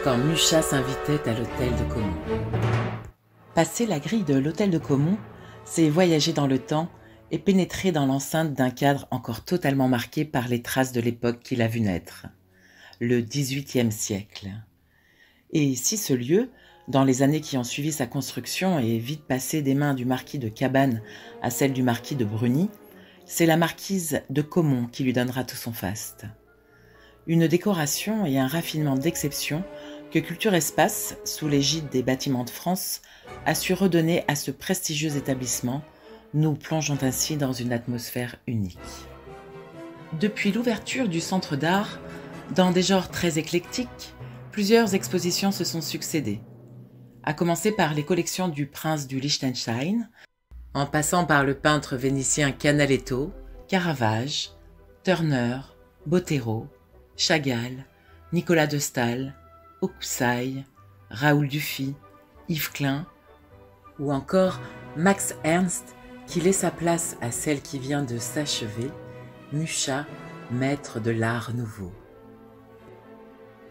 Quand Mucha s'invitait à l'hôtel de Caumont. Passer la grille de l'hôtel de Caumont, c'est voyager dans le temps et pénétrer dans l'enceinte d'un cadre encore totalement marqué par les traces de l'époque qu'il a vu naître, le XVIIIe siècle. Et si ce lieu, dans les années qui ont suivi sa construction, est vite passé des mains du marquis de Cabane à celle du marquis de Bruni, c'est la marquise de Caumont qui lui donnera tout son faste. Une décoration et un raffinement d'exception que Culture Espace, sous l'égide des Bâtiments de France, a su redonner à ce prestigieux établissement, nous plongeant ainsi dans une atmosphère unique. Depuis l'ouverture du centre d'art, dans des genres très éclectiques, plusieurs expositions se sont succédées, à commencer par les collections du prince du Liechtenstein, en passant par le peintre vénitien Canaletto, Caravage, Turner, Botero, Chagall, Nicolas de Staël, Hokusai, Raoul Dufy, Yves Klein, ou encore Max Ernst qui laissa place à celle qui vient de s'achever, Mucha, maître de l'art nouveau.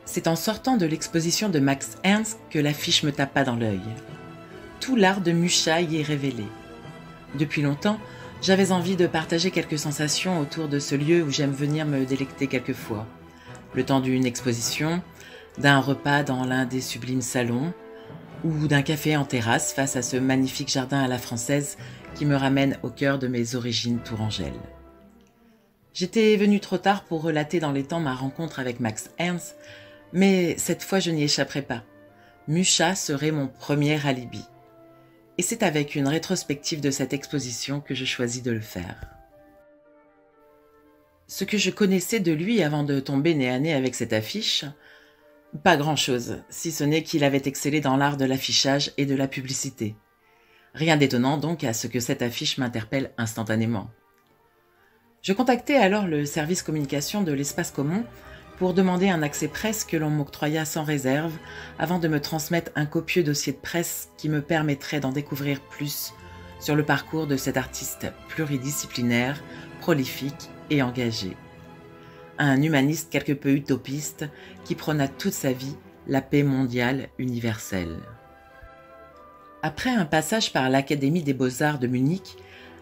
C'est en sortant de l'exposition de Max Ernst que l'affiche me tapa dans l'œil. Tout l'art de Mucha y est révélé. Depuis longtemps, j'avais envie de partager quelques sensations autour de ce lieu où j'aime venir me délecter quelquefois. Le temps d'une exposition, d'un repas dans l'un des sublimes salons, ou d'un café en terrasse face à ce magnifique jardin à la française qui me ramène au cœur de mes origines tourangelles. J'étais venue trop tard pour relater dans les temps ma rencontre avec Max Ernst, mais cette fois je n'y échapperai pas. Mucha serait mon premier alibi. Et c'est avec une rétrospective de cette exposition que je choisis de le faire. Ce que je connaissais de lui avant de tomber nez à nez avec cette affiche, pas grand-chose, si ce n'est qu'il avait excellé dans l'art de l'affichage et de la publicité. Rien d'étonnant donc à ce que cette affiche m'interpelle instantanément. Je contactai alors le service communication de l'Espace Caumont pour demander un accès presse que l'on m'octroya sans réserve avant de me transmettre un copieux dossier de presse qui me permettrait d'en découvrir plus sur le parcours de cet artiste pluridisciplinaire, prolifique et engagé. Un humaniste quelque peu utopiste qui prôna toute sa vie la paix mondiale universelle. Après un passage par l'Académie des Beaux-Arts de Munich,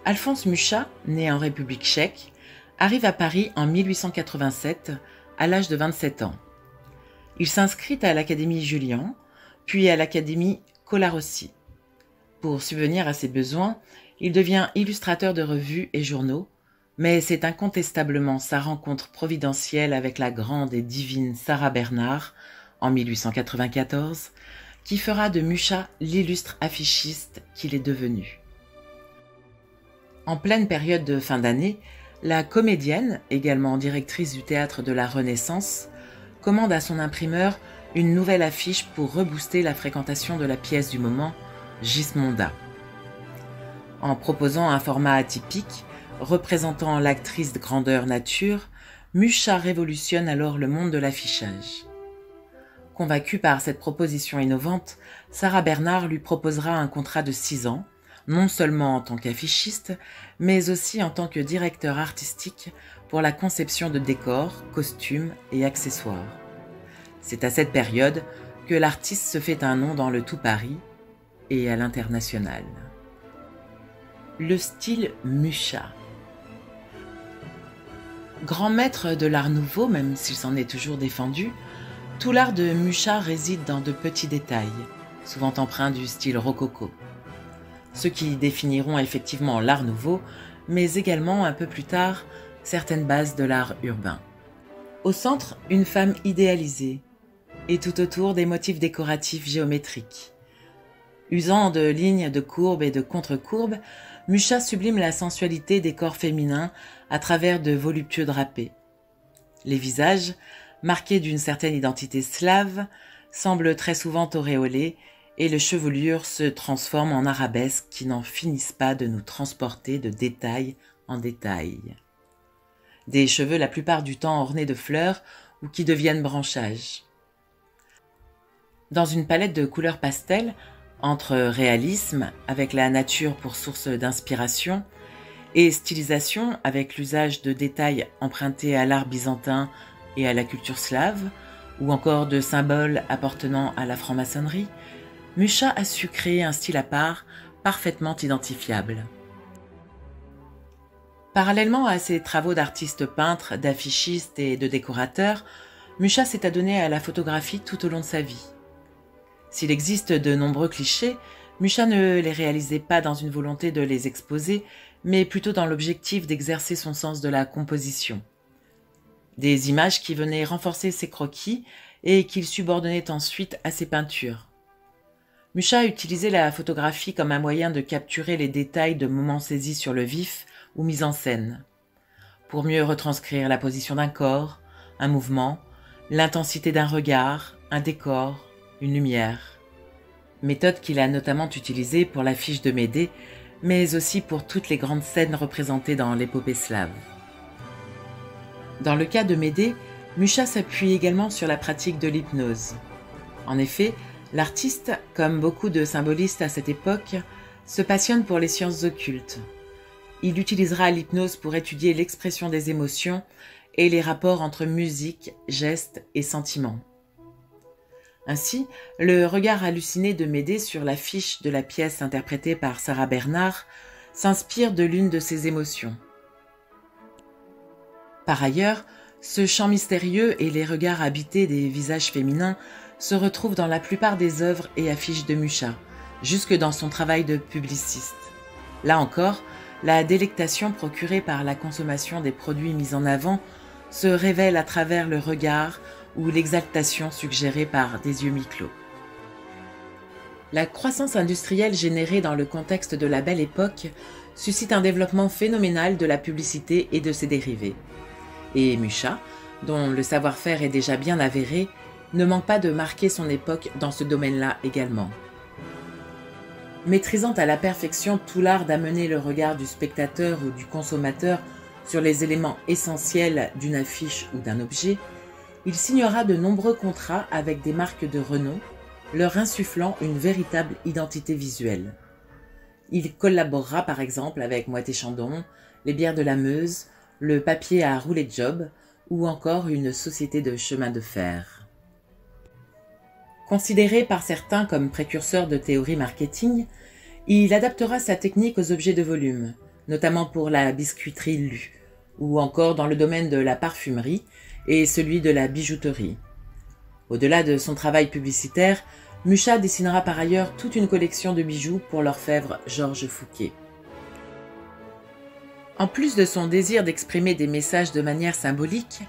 Alphonse Mucha, né en République tchèque, arrive à Paris en 1887 à l'âge de 27 ans. Il s'inscrit à l'Académie Julian, puis à l'Académie Colarossi. Pour subvenir à ses besoins, il devient illustrateur de revues et journaux, mais c'est incontestablement sa rencontre providentielle avec la grande et divine Sarah Bernhardt, en 1894, qui fera de Mucha l'illustre affichiste qu'il est devenu. En pleine période de fin d'année, la comédienne, également directrice du théâtre de la Renaissance, commande à son imprimeur une nouvelle affiche pour rebooster la fréquentation de la pièce du moment, Gismonda. En proposant un format atypique, représentant l'actrice de grandeur nature, Mucha révolutionne alors le monde de l'affichage. Convaincue par cette proposition innovante, Sarah Bernhardt lui proposera un contrat de 6 ans, non seulement en tant qu'affichiste, mais aussi en tant que directeur artistique pour la conception de décors, costumes et accessoires. C'est à cette période que l'artiste se fait un nom dans le tout Paris et à l'international. Le style Mucha. Grand maître de l'art nouveau, même s'il s'en est toujours défendu, tout l'art de Mucha réside dans de petits détails, souvent empreints du style rococo. Ceux qui définiront effectivement l'art nouveau, mais également un peu plus tard, certaines bases de l'art urbain. Au centre, une femme idéalisée, et tout autour des motifs décoratifs géométriques. Usant de lignes, de courbes et de contre-courbes, Mucha sublime la sensualité des corps féminins à travers de voluptueux drapés. Les visages, marqués d'une certaine identité slave, semblent très souvent auréolés et les chevelures se transforment en arabesques qui n'en finissent pas de nous transporter de détail en détail. Des cheveux la plupart du temps ornés de fleurs ou qui deviennent branchages. Dans une palette de couleurs pastel, entre réalisme, avec la nature pour source d'inspiration, et stylisation, avec l'usage de détails empruntés à l'art byzantin et à la culture slave, ou encore de symboles appartenant à la franc-maçonnerie, Mucha a su créer un style à part, parfaitement identifiable. Parallèlement à ses travaux d'artiste peintre, d'affichiste et de décorateur, Mucha s'est adonné à la photographie tout au long de sa vie. S'il existe de nombreux clichés, Mucha ne les réalisait pas dans une volonté de les exposer, mais plutôt dans l'objectif d'exercer son sens de la composition. Des images qui venaient renforcer ses croquis et qu'il subordonnait ensuite à ses peintures. Mucha utilisait la photographie comme un moyen de capturer les détails de moments saisis sur le vif ou mis en scène, pour mieux retranscrire la position d'un corps, un mouvement, l'intensité d'un regard, un décor, une lumière. Méthode qu'il a notamment utilisée pour l'affiche de Médée, mais aussi pour toutes les grandes scènes représentées dans l'épopée slave. Dans le cas de Médée, Mucha s'appuie également sur la pratique de l'hypnose. En effet, l'artiste, comme beaucoup de symbolistes à cette époque, se passionne pour les sciences occultes. Il utilisera l'hypnose pour étudier l'expression des émotions et les rapports entre musique, gestes et sentiments. Ainsi, le regard halluciné de Médée sur l'affiche de la pièce interprétée par Sarah Bernhardt s'inspire de l'une de ses émotions. Par ailleurs, ce chant mystérieux et les regards habités des visages féminins se retrouvent dans la plupart des œuvres et affiches de Mucha, jusque dans son travail de publiciste. Là encore, la délectation procurée par la consommation des produits mis en avant se révèle à travers le regard ou l'exaltation suggérée par des yeux mi-clos. La croissance industrielle générée dans le contexte de la Belle Époque suscite un développement phénoménal de la publicité et de ses dérivés. Et Mucha, dont le savoir-faire est déjà bien avéré, ne manque pas de marquer son époque dans ce domaine-là également. Maîtrisant à la perfection tout l'art d'amener le regard du spectateur ou du consommateur sur les éléments essentiels d'une affiche ou d'un objet, il signera de nombreux contrats avec des marques de renom, leur insufflant une véritable identité visuelle. Il collaborera par exemple avec Moët & Chandon, les bières de la Meuse, le papier à rouler job ou encore une société de chemin de fer. Considéré par certains comme précurseur de théorie marketing, il adaptera sa technique aux objets de volume, notamment pour la biscuiterie lue, ou encore dans le domaine de la parfumerie et celui de la bijouterie. Au-delà de son travail publicitaire, Mucha dessinera par ailleurs toute une collection de bijoux pour l'orfèvre Georges Fouquet. En plus de son désir d'exprimer des messages de manière symbolique,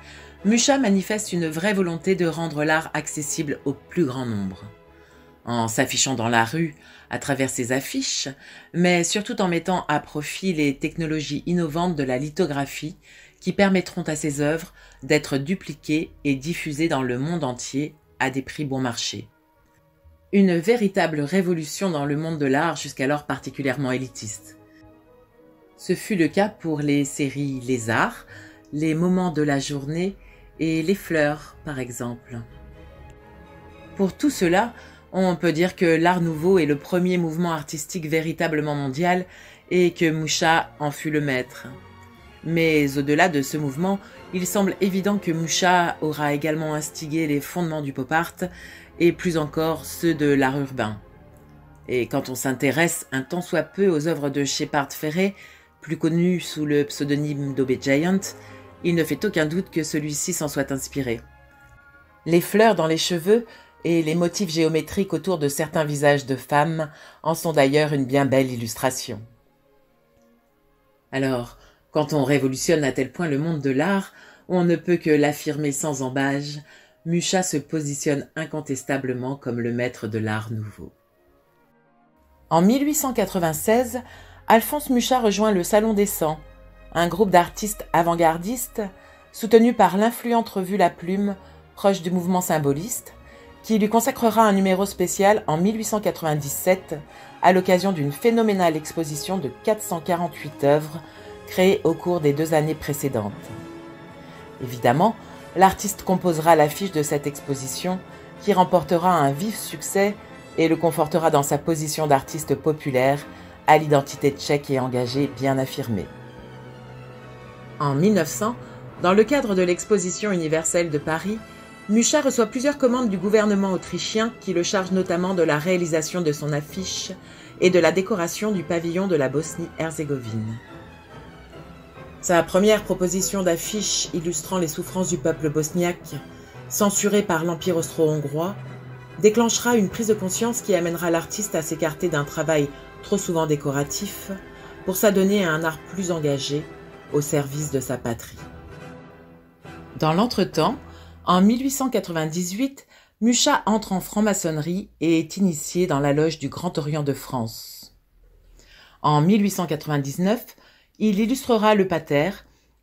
Mucha manifeste une vraie volonté de rendre l'art accessible au plus grand nombre. En s'affichant dans la rue, à travers ses affiches, mais surtout en mettant à profit les technologies innovantes de la lithographie qui permettront à ses œuvres d'être dupliquées et diffusées dans le monde entier à des prix bon marché. Une véritable révolution dans le monde de l'art jusqu'alors particulièrement élitiste. Ce fut le cas pour les séries Les Arts, Les Moments de la Journée et Les Fleurs, par exemple. Pour tout cela, on peut dire que l'Art Nouveau est le premier mouvement artistique véritablement mondial et que Mucha en fut le maître. Mais au-delà de ce mouvement, il semble évident que Mucha aura également instigé les fondements du pop art et plus encore ceux de l'art urbain. Et quand on s'intéresse un tant soit peu aux œuvres de Shepard Fairey, plus connu sous le pseudonyme d'Obey Giant, il ne fait aucun doute que celui-ci s'en soit inspiré. Les fleurs dans les cheveux et les motifs géométriques autour de certains visages de femmes en sont d'ailleurs une bien belle illustration. Alors, quand on révolutionne à tel point le monde de l'art, on ne peut que l'affirmer sans ambages, Mucha se positionne incontestablement comme le maître de l'Art Nouveau. En 1896, Alphonse Mucha rejoint le Salon des 100, un groupe d'artistes avant-gardistes soutenu par l'influente revue La Plume, proche du mouvement symboliste, qui lui consacrera un numéro spécial en 1897 à l'occasion d'une phénoménale exposition de 448 œuvres créées au cours des 2 années précédentes. Évidemment, l'artiste composera l'affiche de cette exposition qui remportera un vif succès et le confortera dans sa position d'artiste populaire à l'identité tchèque et engagée bien affirmée. En 1900, dans le cadre de l'exposition universelle de Paris, Mucha reçoit plusieurs commandes du gouvernement autrichien qui le chargent notamment de la réalisation de son affiche et de la décoration du pavillon de la Bosnie-Herzégovine. Sa première proposition d'affiche illustrant les souffrances du peuple bosniaque, censurée par l'Empire austro-hongrois, déclenchera une prise de conscience qui amènera l'artiste à s'écarter d'un travail trop souvent décoratif pour s'adonner à un art plus engagé au service de sa patrie. Dans l'entretemps, en 1898, Mucha entre en franc-maçonnerie et est initié dans la loge du Grand Orient de France. En 1899, il illustrera le Pater,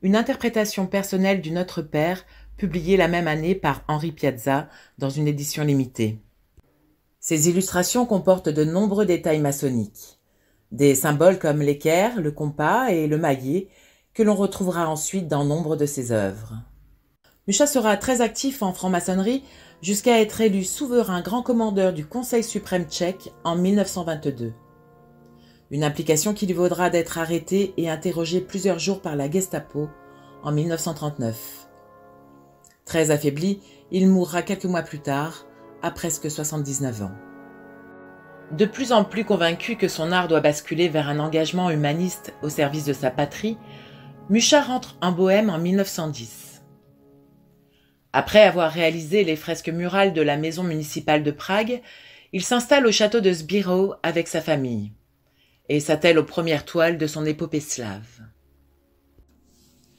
une interprétation personnelle du Notre Père publiée la même année par Henri Piazza dans une édition limitée. Ces illustrations comportent de nombreux détails maçonniques, des symboles comme l'équerre, le compas et le maillet que l'on retrouvera ensuite dans nombre de ses œuvres. Mucha sera très actif en franc-maçonnerie jusqu'à être élu souverain grand commandeur du Conseil suprême tchèque en 1922. Une implication qui lui vaudra d'être arrêté et interrogé plusieurs jours par la Gestapo en 1939. Très affaibli, il mourra quelques mois plus tard, à presque 79 ans. De plus en plus convaincu que son art doit basculer vers un engagement humaniste au service de sa patrie, Mucha rentre en Bohême en 1910. Après avoir réalisé les fresques murales de la maison municipale de Prague, il s'installe au château de Sbírov avec sa famille et s'attelle aux premières toiles de son épopée slave.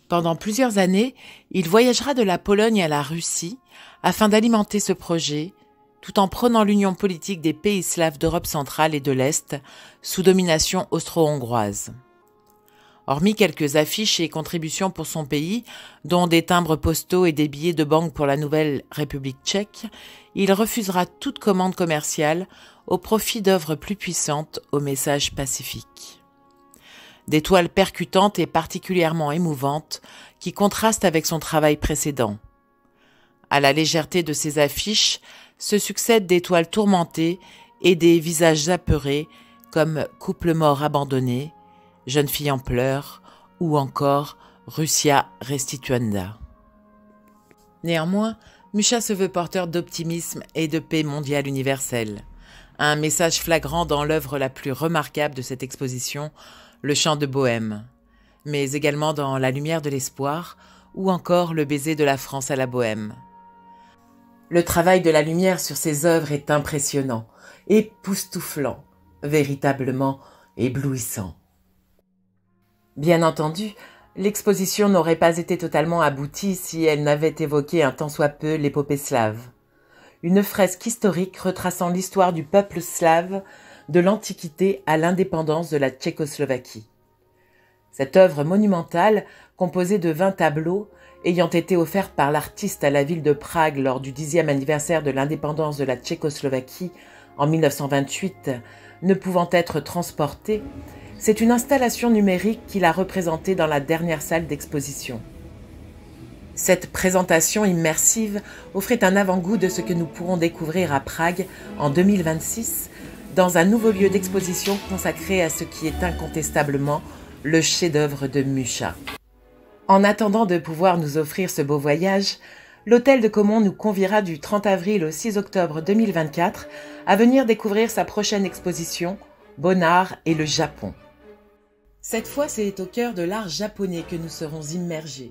Pendant plusieurs années, il voyagera de la Pologne à la Russie afin d'alimenter ce projet, tout en prônant l'union politique des pays slaves d'Europe centrale et de l'Est sous domination austro-hongroise. Hormis quelques affiches et contributions pour son pays, dont des timbres postaux et des billets de banque pour la nouvelle République tchèque, il refusera toute commande commerciale au profit d'œuvres plus puissantes au message pacifique. Des toiles percutantes et particulièrement émouvantes qui contrastent avec son travail précédent. À la légèreté de ses affiches se succèdent des toiles tourmentées et des visages apeurés comme Couple mort abandonné, Jeune fille en pleurs ou encore Russia restituenda. Néanmoins, Mucha se veut porteur d'optimisme et de paix mondiale universelle. Un message flagrant dans l'œuvre la plus remarquable de cette exposition, Le chant de Bohême, mais également dans La lumière de l'espoir ou encore Le baiser de la France à la Bohême. Le travail de la lumière sur ces œuvres est impressionnant, époustouflant, véritablement éblouissant. Bien entendu, l'exposition n'aurait pas été totalement aboutie si elle n'avait évoqué un tant soit peu l'épopée slave. Une fresque historique retraçant l'histoire du peuple slave de l'Antiquité à l'indépendance de la Tchécoslovaquie. Cette œuvre monumentale, composée de 20 tableaux, ayant été offerte par l'artiste à la ville de Prague lors du 10e anniversaire de l'indépendance de la Tchécoslovaquie en 1928, ne pouvant être transportée, c'est une installation numérique qu'il a représentée dans la dernière salle d'exposition. Cette présentation immersive offrait un avant-goût de ce que nous pourrons découvrir à Prague en 2026, dans un nouveau lieu d'exposition consacré à ce qui est incontestablement le chef-d'œuvre de Mucha. En attendant de pouvoir nous offrir ce beau voyage, l'Hôtel de Caumont nous conviera du 30 avril au 6 octobre 2024 à venir découvrir sa prochaine exposition, Bonnard et le Japon. Cette fois, c'est au cœur de l'art japonais que nous serons immergés,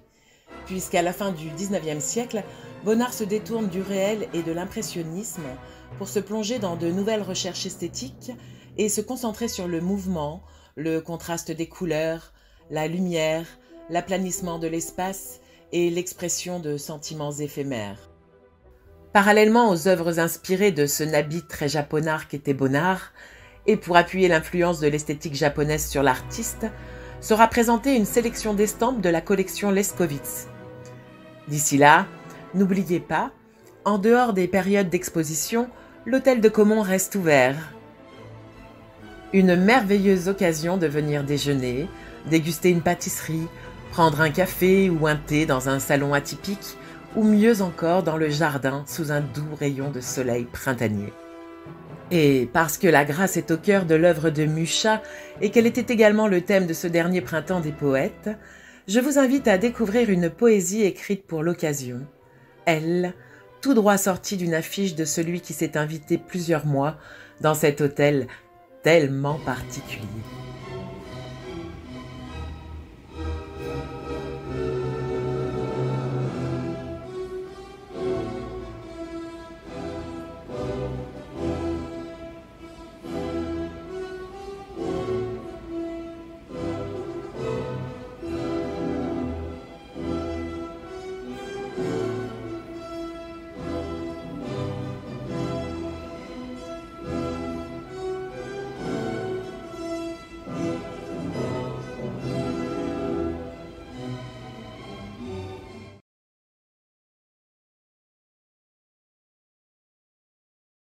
puisqu'à la fin du XIXe siècle, Bonnard se détourne du réel et de l'impressionnisme pour se plonger dans de nouvelles recherches esthétiques et se concentrer sur le mouvement, le contraste des couleurs, la lumière, l'aplanissement de l'espace et l'expression de sentiments éphémères. Parallèlement aux œuvres inspirées de ce nabi très japonard qu'était Bonnard, et pour appuyer l'influence de l'esthétique japonaise sur l'artiste, sera présentée une sélection d'estampes de la collection Leskovitz. D'ici là, n'oubliez pas, en dehors des périodes d'exposition, l'Hôtel de Caumont reste ouvert. Une merveilleuse occasion de venir déjeuner, déguster une pâtisserie, prendre un café ou un thé dans un salon atypique, ou mieux encore dans le jardin sous un doux rayon de soleil printanier. Et parce que la grâce est au cœur de l'œuvre de Mucha et qu'elle était également le thème de ce dernier printemps des poètes, je vous invite à découvrir une poésie écrite pour l'occasion. Elle, tout droit sorti d'une affiche de celui qui s'est invité plusieurs mois dans cet hôtel tellement particulier.